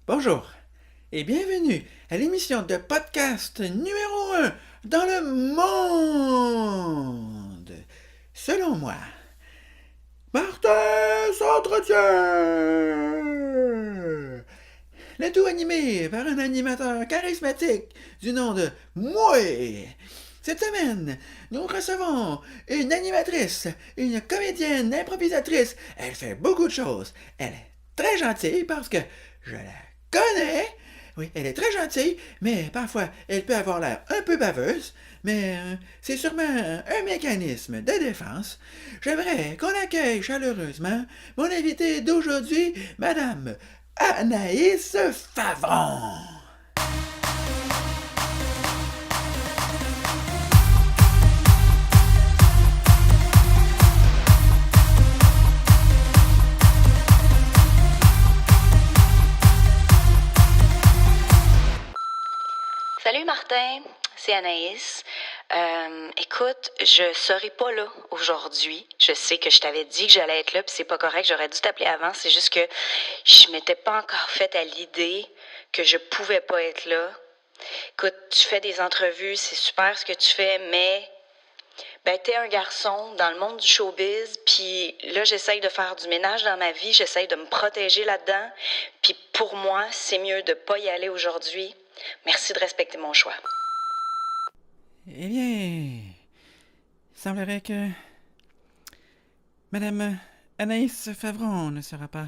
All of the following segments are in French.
Bonjour et bienvenue à l'émission de podcast numéro 1 dans le monde. Selon moi, Martin s'entretient. Le tout animé par un animateur charismatique du nom de Mouais. Cette semaine, nous recevons une animatrice, une comédienne, improvisatrice. Elle fait beaucoup de choses. Elle est très gentille parce que je la connais. Oui, elle est très gentille, mais parfois elle peut avoir l'air un peu baveuse. Mais c'est sûrement un mécanisme de défense. J'aimerais qu'on accueille chaleureusement mon invité d'aujourd'hui, Madame Anaïs Favron. Salut Martin, c'est Anaïs. Écoute, je serai pas là aujourd'hui. Je sais que je t'avais dit que j'allais être là, puis c'est pas correct, j'aurais dû t'appeler avant. C'est juste que je m'étais pas encore faite à l'idée que je pouvais pas être là. Écoute, tu fais des entrevues, c'est super ce que tu fais, mais t'es un garçon dans le monde du showbiz, puis là, j'essaye de faire du ménage dans ma vie, j'essaye de me protéger là-dedans, puis pour moi, c'est mieux de pas y aller aujourd'hui. Merci de respecter mon choix. Eh bien, il semblerait que Madame Anaïs Favron ne sera pas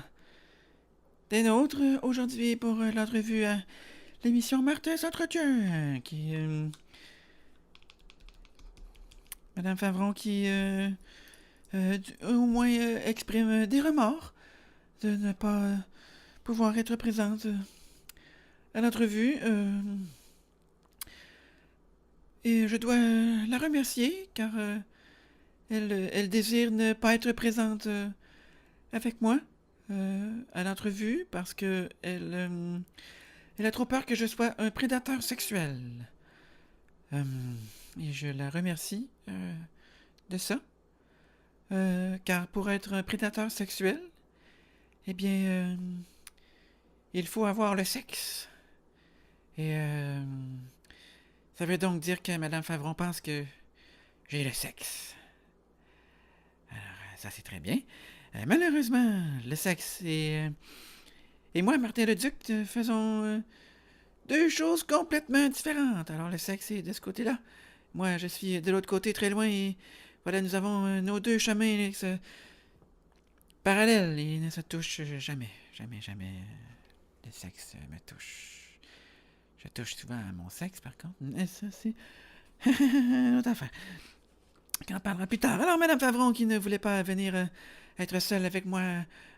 des nôtres aujourd'hui pour l'entrevue à l'émission Martin s'entretient, qui Madame Favron qui au moins exprime des remords de ne pas pouvoir être présente à l'entrevue. Et je dois la remercier car elle désire ne pas être présente avec moi à l'entrevue parce que elle a trop peur que je sois un prédateur sexuel. Et je la remercie de ça. Car pour être un prédateur sexuel, eh bien, il faut avoir le sexe. Et ça veut donc dire que Madame Favron pense que j'ai le sexe. Alors, ça c'est très bien. Malheureusement, le sexe et moi, Martin Leduc, faisons deux choses complètement différentes. Alors, le sexe est de ce côté-là. Moi, je suis de l'autre côté, très loin, et voilà, nous avons nos deux chemins parallèles et ne se touchent jamais. Jamais, jamais. Le sexe me touche. Je touche souvent à mon sexe, par contre. Mais ça, c'est une autre affaire. On en parlera plus tard. Alors, Madame Favron, qui ne voulait pas venir être seule avec moi,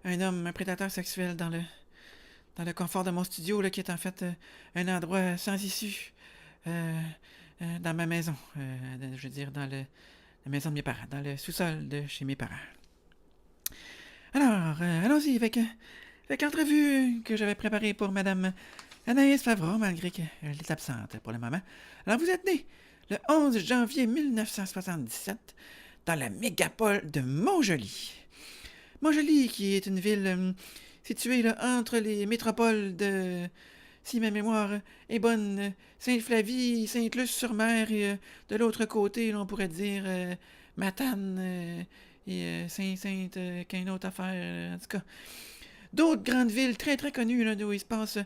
un homme, un prédateur sexuel dans le confort de mon studio, là, qui est en fait un endroit sans issue dans ma maison. Je veux dire, dans la maison de mes parents, dans le sous-sol de chez mes parents. Alors, allons-y avec l'entrevue que j'avais préparée pour Madame Anaïs Favron, malgré qu'elle est absente pour le moment. Alors, vous êtes née le 11 janvier 1977 dans la mégapole de Montjoly. Montjoly, qui est une ville située là, entre les métropoles de, si ma mémoire est bonne, Sainte-Flavie, Sainte-Luce-sur-Mer et de l'autre côté, là, on pourrait dire Matane et Sainte, qu'une autre affaire, en tout cas. D'autres grandes villes très très connues là, où il se passe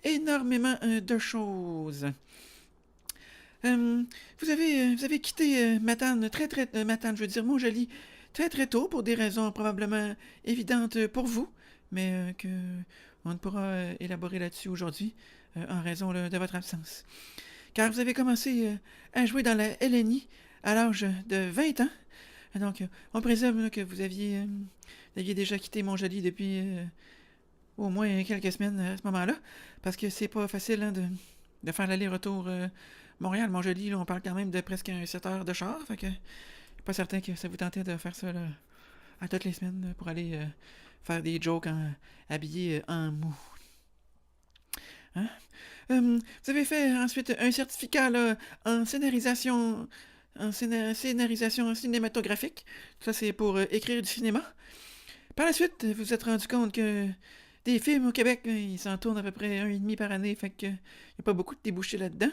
énormément de choses. Vous avez quitté Matane, Matane, je veux dire Montjoly, très très tôt pour des raisons probablement évidentes pour vous, mais que on ne pourra élaborer là-dessus aujourd'hui en raison là, de votre absence. Car vous avez commencé à jouer dans la LNI à l'âge de 20 ans. Donc, on présume là, que vous aviez déjà quitté Montjoly depuis au moins quelques semaines à ce moment-là, parce que c'est pas facile hein, de faire l'aller-retour Montréal-Montjoly. Là, on parle quand même de presque 7 heures de char, fait que pas certain que ça vous tentait de faire ça là, à toutes les semaines là, pour aller faire des jokes habillés en mou. Hein? Vous avez fait ensuite un certificat là, en scénarisation cinématographique. Ça, c'est pour écrire du cinéma. Par la suite, vous vous êtes rendu compte que des films au Québec, ils s'en tournent à peu près un et demi par année, fait que il n'y a pas beaucoup de débouchés là-dedans.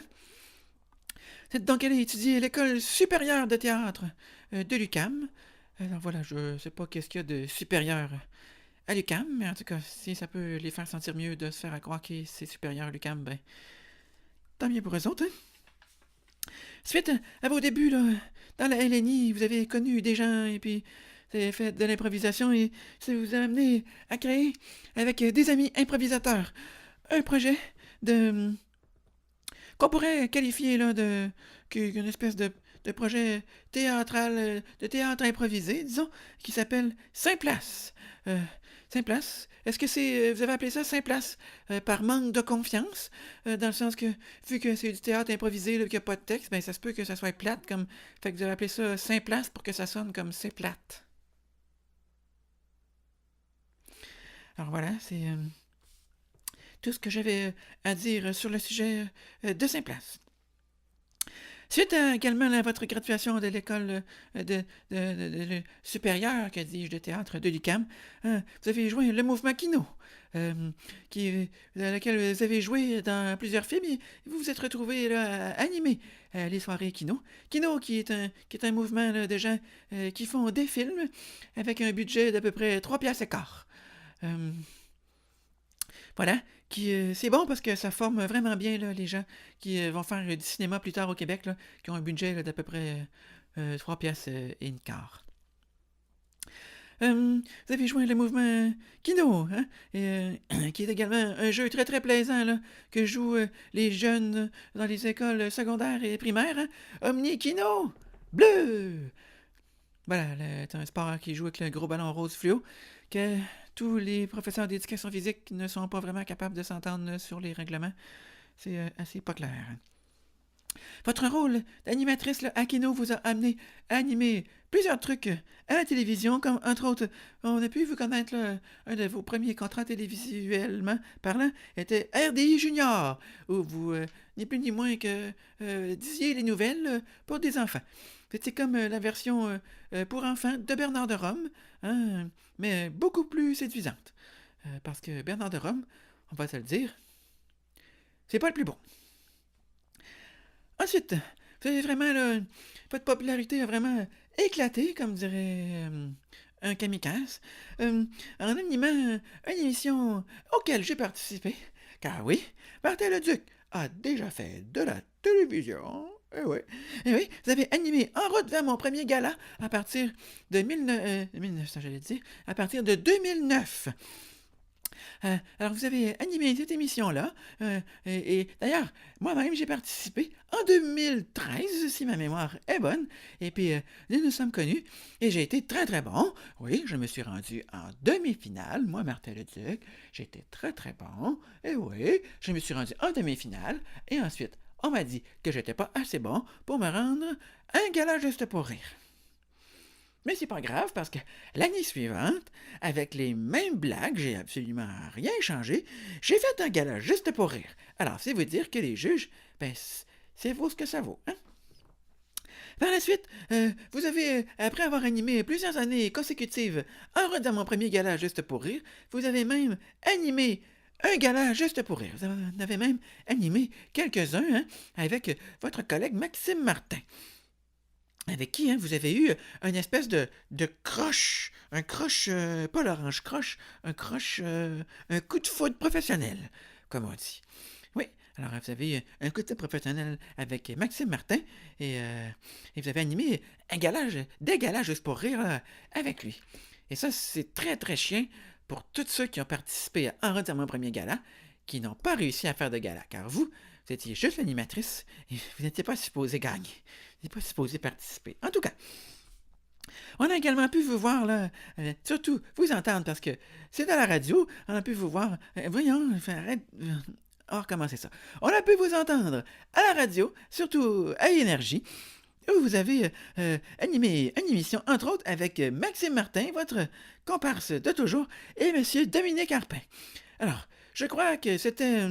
Donc, elle a étudié à l'École supérieure de théâtre de l'UQAM. Alors voilà, je sais pas qu'est-ce qu'il y a de supérieur à l'UQAM, mais en tout cas, si ça peut les faire sentir mieux de se faire croire que c'est supérieur à l'UQAM, ben, tant mieux pour eux autres. Suite à vos débuts, là, dans la LNI, vous avez connu des gens et puis vous avez fait de l'improvisation et ça vous a amené à créer, avec des amis improvisateurs, un projet de qu'on pourrait qualifier là qu'une espèce de projet théâtral, de théâtre improvisé, disons, qui s'appelle Saint-Place. Saint-Place, est-ce que vous avez appelé ça Saint-Place par manque de confiance, dans le sens que, vu que c'est du théâtre improvisé, qu'il n'y a pas de texte, ben ça se peut que ça soit plate, comme, fait que vous avez appelé ça Saint-Place pour que ça sonne comme c'est plate. Alors voilà, c'est tout ce que j'avais à dire sur le sujet de Saint-Place. Suite également à votre graduation de l'école supérieure, que dis-je, de théâtre de l'UQAM, vous avez joué le mouvement Kino, dans lequel vous avez joué dans plusieurs films et vous vous êtes retrouvé là, à animer les soirées Kino. Kino qui est un mouvement là, de gens qui font des films avec un budget d'à peu près 3 piastres et quart. Voilà, c'est bon parce que ça forme vraiment bien là, les gens qui vont faire du cinéma plus tard au Québec, là, qui ont un budget là, d'à peu près 3 piastres et une quart. Vous avez joué le mouvement Kino, hein, qui est également un jeu très très plaisant là, que jouent les jeunes dans les écoles secondaires et primaires. Hein. Omni Kino bleu. Voilà, c'est un sport qui joue avec le gros ballon rose fluo, que tous les professeurs d'éducation physique ne sont pas vraiment capables de s'entendre sur les règlements. C'est assez pas clair. Votre rôle d'animatrice à Kino vous a amené à animer plusieurs trucs à la télévision, comme entre autres, on a pu vous connaître là, un de vos premiers contrats télévisuellement parlant était RDI Junior, où vous, ni plus ni moins que disiez les nouvelles pour des enfants. C'était comme la version pour enfants de Bernard de Rome, hein, mais beaucoup plus séduisante. Parce que Bernard de Rome, on va se le dire, c'est pas le plus bon. Ensuite, vous avez vraiment, là, votre popularité a vraiment éclaté, comme dirait un kamikaze, en animant une émission auquel j'ai participé. Car oui, Martin Leduc a déjà fait de la télévision. Eh oui, vous avez animé En route vers mon premier gala à partir de 1900, j'allais dire, à partir de 2009. Alors, vous avez animé cette émission-là, et d'ailleurs, moi-même, j'ai participé en 2013, si ma mémoire est bonne, et puis nous nous sommes connus, et j'ai été très très bon. Oui, je me suis rendu en demi-finale, moi, Martin Leduc, j'ai été très très bon, et oui, je me suis rendu en demi-finale, et ensuite, on m'a dit que j'étais pas assez bon pour me rendre à un gala juste pour rire. Mais c'est pas grave parce que l'année suivante, avec les mêmes blagues, j'ai absolument rien changé, j'ai fait un gala juste pour rire. Alors, c'est vous dire que les juges, ben, c'est vaut ce que ça vaut, hein? Par la suite, vous avez, après avoir animé plusieurs années consécutives en route dans mon premier gala juste pour rire, vous avez même animé un gala juste pour rire. Vous en avez même animé quelques-uns, hein, avec votre collègue Maxime Martin. Avec qui, hein, vous avez eu une espèce de croche, un croche, pas l'orange croche, un croche, un coup de foudre professionnel, comme on dit. Oui, alors vous avez eu un coup de foudre professionnel avec Maxime Martin et vous avez animé des galas juste pour rire avec lui. Et ça, c'est très très chiant pour tous ceux qui ont participé à En route vers mon premier gala, qui n'ont pas réussi à faire de gala, car vous étiez juste l'animatrice et vous n'étiez pas supposé gagner. Vous n'étiez pas supposé participer. En tout cas, on a également pu vous voir, là, surtout vous entendre, parce que c'est à la radio, on a pu vous voir, voyons, arrête, on va recommencer ça. On a pu vous entendre à la radio, surtout à Énergie, où vous avez animé une émission, entre autres, avec Maxime Martin, votre comparse de toujours, et M. Dominique Arpin. Alors, je crois que c'était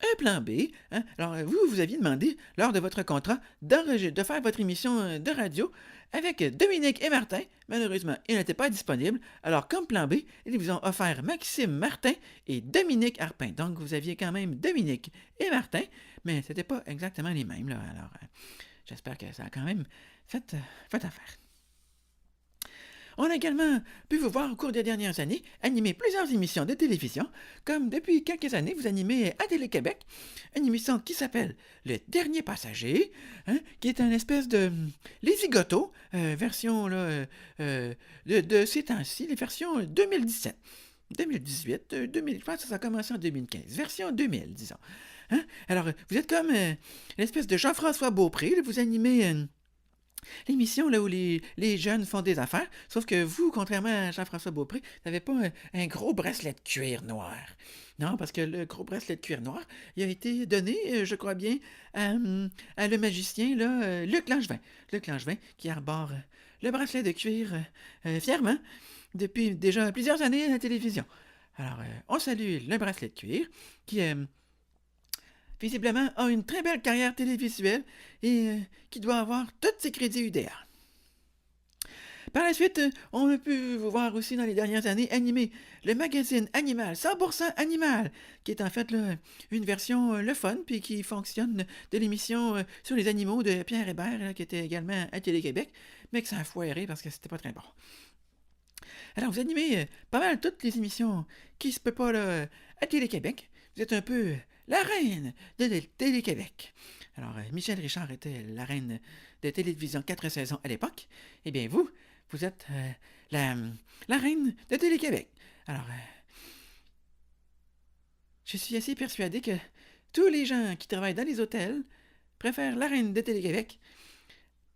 Un plan B, hein? Alors, vous aviez demandé, lors de votre contrat, de faire votre émission de radio avec Dominique et Martin. Malheureusement, ils n'étaient pas disponibles. Alors, comme plan B, ils vous ont offert Maxime Martin et Dominique Arpin. Donc, vous aviez quand même Dominique et Martin, mais ce n'était pas exactement les mêmes. Là. Alors, j'espère que ça a quand même fait affaire. On a également pu vous voir au cours des dernières années animer plusieurs émissions de télévision, comme depuis quelques années vous animez à Télé-Québec, une émission qui s'appelle Le Dernier Passager, hein, qui est une espèce de Les Zigotos, version là, de ces temps-ci, les versions 2017. 2018, 2000, je pense que ça a commencé en 2015, version 2000, disons. Hein? Alors, vous êtes comme l'espèce de Jean-François Beaupré, là, vous animez l'émission là où les jeunes font des affaires, sauf que vous, contrairement à Jean-François Beaupré, vous n'avez pas un gros bracelet de cuir noir. Non, parce que le gros bracelet de cuir noir, il a été donné, je crois bien, à le magicien là, Luc Langevin. Luc Langevin qui arbore le bracelet de cuir fièrement depuis déjà plusieurs années à la télévision. Alors, on salue le bracelet de cuir qui visiblement a une très belle carrière télévisuelle et qui doit avoir tous ses crédits UDA. Par la suite, on a pu vous voir aussi dans les dernières années animer le magazine Animal 100% Animal, qui est en fait là, une version le fun, puis qui fonctionne de l'émission sur les animaux de Pierre Hébert, là, qui était également à Télé-Québec, mais que ça a foiré parce que c'était pas très bon. Alors, vous animez pas mal toutes les émissions qui se peut pas là, à Télé-Québec. Vous êtes un peu la reine de Télé-Québec. Alors, Michel Richard était la reine de télévision 4 saisons à l'époque. Eh bien, vous êtes la reine de Télé-Québec. Alors, je suis assez persuadé que tous les gens qui travaillent dans les hôtels préfèrent la reine de Télé-Québec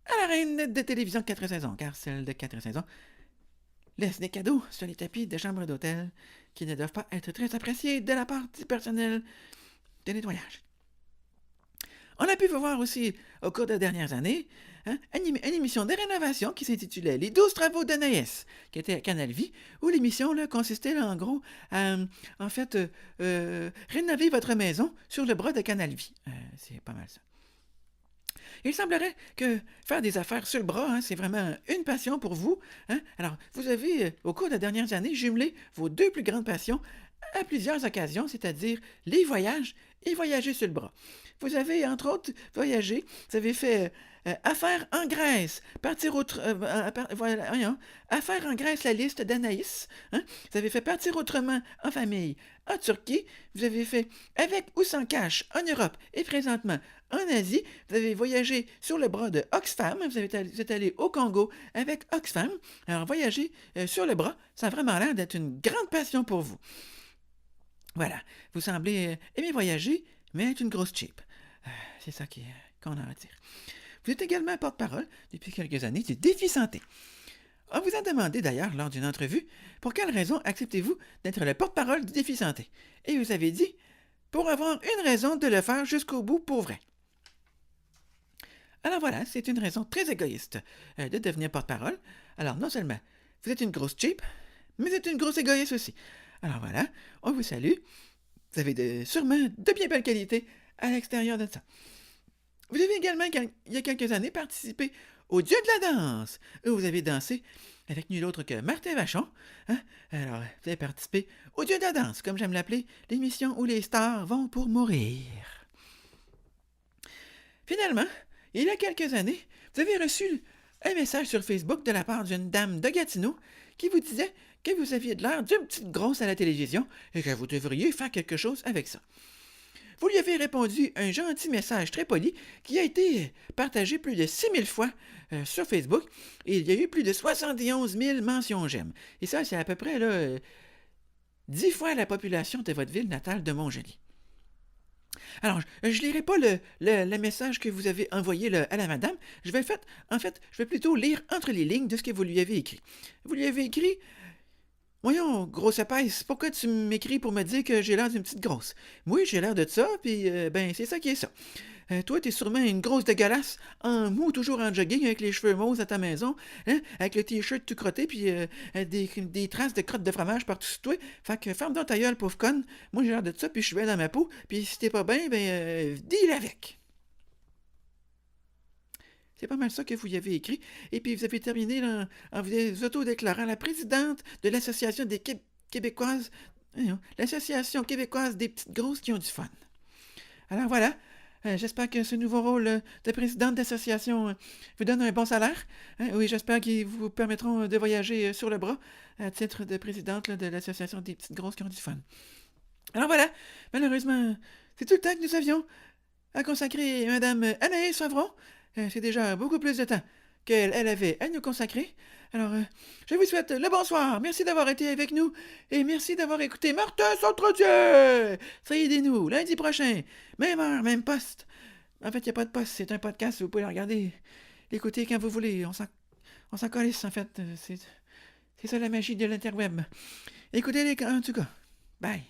à la reine de télévision 4 saisons, car celle de 4 saisons laisse des cadeaux sur les tapis de chambre d'hôtel qui ne doivent pas être très appréciés de la part du personnel de nettoyage. On a pu vous voir aussi, au cours des dernières années, une émission de rénovation qui s'intitulait Les 12 travaux d'Anaïs, qui était à Canal Vie, où l'émission là, consistait là, en gros à, rénover votre maison sur le bras de Canal Vie. C'est pas mal ça. Il semblerait que faire des affaires sur le bras, c'est vraiment une passion pour vous. Alors, vous avez, au cours des dernières années, jumelé vos deux plus grandes passions à plusieurs occasions, c'est-à-dire les voyages et voyager sur le bras. Vous avez, entre autres, voyagé, vous avez fait affaires en Grèce, affaires en Grèce, la liste d'Anaïs. Vous avez fait partir autrement en famille en Turquie. Vous avez fait avec ou sans cash en Europe et présentement en Asie. Vous avez voyagé sur le bras de Oxfam. Vous êtes allé au Congo avec Oxfam. Alors, voyager sur le bras, ça a vraiment l'air d'être une grande passion pour vous. Voilà, vous semblez aimer voyager, mais être une grosse cheap. C'est ça qu'on a à dire. Vous êtes également porte-parole depuis quelques années du Défi Santé. On vous a demandé d'ailleurs lors d'une entrevue pour quelle raison acceptez-vous d'être le porte-parole du Défi Santé. Et vous avez dit pour avoir une raison de le faire jusqu'au bout pour vrai. Alors voilà, c'est une raison très égoïste de devenir porte-parole. Alors non seulement vous êtes une grosse cheap, mais vous êtes une grosse égoïste aussi. Alors voilà, on vous salue. Vous avez sûrement de bien belles qualités à l'extérieur de ça. Vous avez également, il y a quelques années, participé au Dieu de la danse, où vous avez dansé avec nul autre que Martin Vachon. Alors, vous avez participé au Dieu de la danse, comme j'aime l'appeler, l'émission où les stars vont pour mourir. Finalement, il y a quelques années, vous avez reçu un message sur Facebook de la part d'une dame de Gatineau qui vous disait que vous aviez de l'air d'une petite grosse à la télévision et que vous devriez faire quelque chose avec ça. Vous lui avez répondu un gentil message très poli qui a été partagé plus de 6000 fois sur Facebook et il y a eu plus de 71 000 mentions j'aime. Et ça, c'est à peu près là, 10 fois la population de votre ville natale de Montjoly. Alors, je ne lirai pas le message que vous avez envoyé à la madame. Je vais plutôt lire entre les lignes de ce que vous lui avez écrit. Vous lui avez écrit « Voyons, grosse épaisse, pourquoi tu m'écris pour me dire que j'ai l'air d'une petite grosse? Oui, j'ai l'air de ça, puis ben, c'est ça qui est ça. Toi, t'es sûrement une grosse dégueulasse, en mou, toujours en jogging, avec les cheveux mauves à ta maison, hein, avec le t-shirt tout crotté, puis des traces de crottes de fromage partout sur toi. Fait que ferme donc ta gueule, pauvre conne. Moi, j'ai l'air de ça, puis je suis bien dans ma peau, puis si t'es pas bien, ben, deal avec. C'est pas mal ça que vous y avez écrit. Et puis vous avez terminé là, en vous autodéclarant la présidente de l'Association des Québécoises, l'Association québécoise des petites grosses qui ont du fun. Alors voilà, j'espère que ce nouveau rôle de présidente d'association vous donne un bon salaire. Hein. Oui, j'espère qu'ils vous permettront de voyager sur le bras à titre de présidente là, de l'Association des petites grosses qui ont du fun. Alors voilà, malheureusement, c'est tout le temps que nous avions à consacrer à Mme Anaïs Favron. C'est déjà beaucoup plus de temps qu'elle avait à nous consacrer. Alors, je vous souhaite le bonsoir. Merci d'avoir été avec nous et merci d'avoir écouté Martin s'entretient. Aidez-nous lundi prochain, même heure, même poste. En fait, il n'y a pas de poste, c'est un podcast, vous pouvez le regarder, l'écouter quand vous voulez. On s'en calisse, en fait. C'est ça la magie de l'interweb. Écoutez-les en tout cas. Bye.